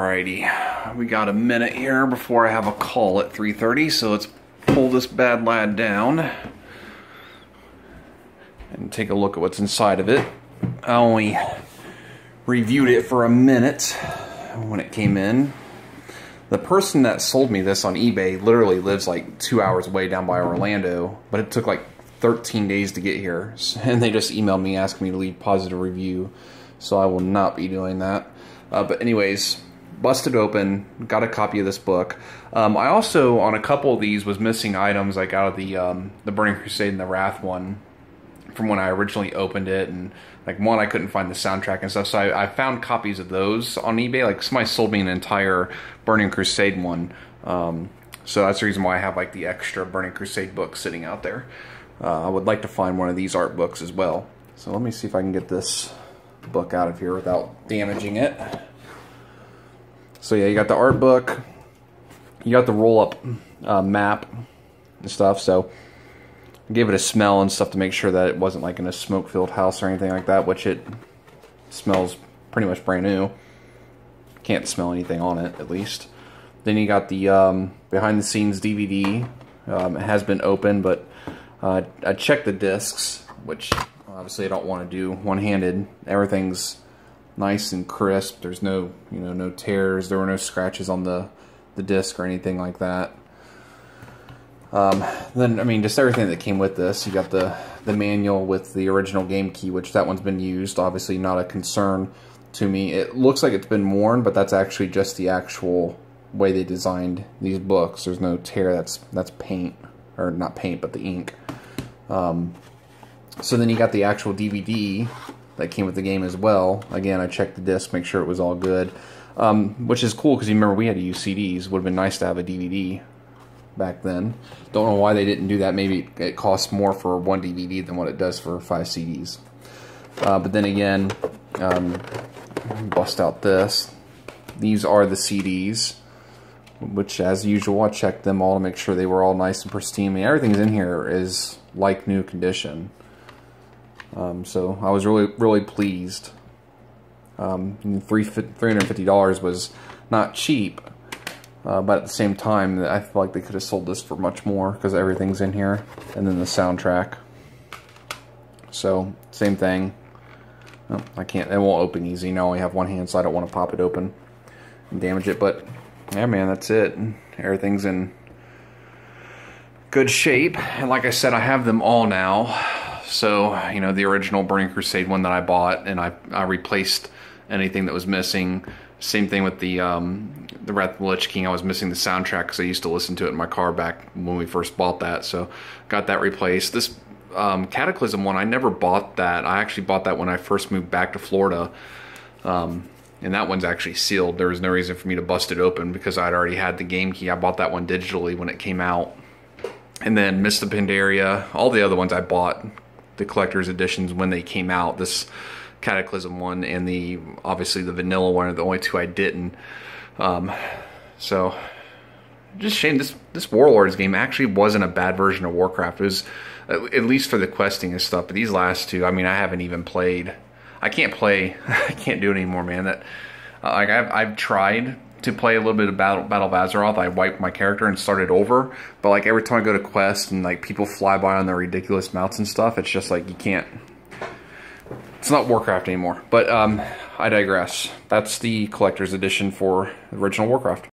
Alrighty, we got a minute here before I have a call at 3:30, so let's pull this bad lad down and take a look at what's inside of it. I only reviewed it for a minute when it came in. The person that sold me this on eBay literally lives like 2 hours away down by Orlando, but it took like 13 days to get here, and they just emailed me asking me to leave positive review, so I will not be doing that. But anyways, busted open, got a copy of this book. I also, on a couple of these, was missing items like out of the Burning Crusade and the Wrath one from when I originally opened it, and like one I couldn't find the soundtrack and stuff, so I found copies of those on eBay. Like somebody sold me an entire Burning Crusade one, so that's the reason why I have like the extra Burning Crusade book sitting out there. I would like to find one of these art books as well, so let me see if I can get this book out of here without damaging it. So yeah, you got the art book, you got the roll-up map and stuff, so I gave it a smell and stuff to make sure that it wasn't like in a smoke-filled house or anything like that, which it smells pretty much brand new. Can't smell anything on it, at least. Then you got the behind-the-scenes DVD. It has been opened, but I checked the discs, which obviously I don't want to do one-handed. Everything's nice and crisp. There's no, no tears. There were no scratches on the disc or anything like that. Then, I mean, just everything that came with this. You got the manual with the original game key, which that one's been used. Obviously not a concern to me. It looks like it's been worn, but that's actually just the actual way they designed these books. There's no tear. That's paint, or not paint, but the ink. So then you got the actual DVD that came with the game as well. Again, I checked the disc, make sure it was all good, which is cool because you remember we had to use CDs. Would have been nice to have a DVD back then. Don't know why they didn't do that. Maybe it costs more for one DVD than what it does for 5 CDs. But then again, bust out this. These are the CDs, which as usual I checked them all to make sure they were all nice and pristine. I mean, everything's in here is like new condition. So I was really pleased. $350 was not cheap, but at the same time I feel like they could have sold this for much more because everything's in here, and then the soundtrack. So same thing. Oh, I can't. It won't open easy. Now I only have one hand, so I don't want to pop it open and damage it. But yeah, man, that's it. Everything's in good shape, and like I said, I have them all now. So, the original Burning Crusade one that I bought, and I replaced anything that was missing. Same thing with the Wrath of the Lich King. I was missing the soundtrack because I used to listen to it in my car back when we first bought that. So, got that replaced. This Cataclysm one, I never bought that. I actually bought that when I first moved back to Florida. And that one's actually sealed. There was no reason for me to bust it open because I'd already had the game key. I bought that one digitally when it came out. And then Mist of Pandaria, all the other ones I bought, the collector's editions when they came out. This Cataclysm one and obviously the vanilla one are the only two I didn't. So just a shame. This Warlords game actually wasn't a bad version of Warcraft. It was, at least for the questing and stuff. But these last two, I mean, I haven't even played. I can't play. I can't do it anymore, man. That like I've tried to play a little bit of Battle of Azeroth. I wiped my character and started over, but like every time I go to quest and like people fly by on their ridiculous mounts and stuff, it's just like you can't. It's not Warcraft anymore. But I digress. That's the collector's edition for the original Warcraft.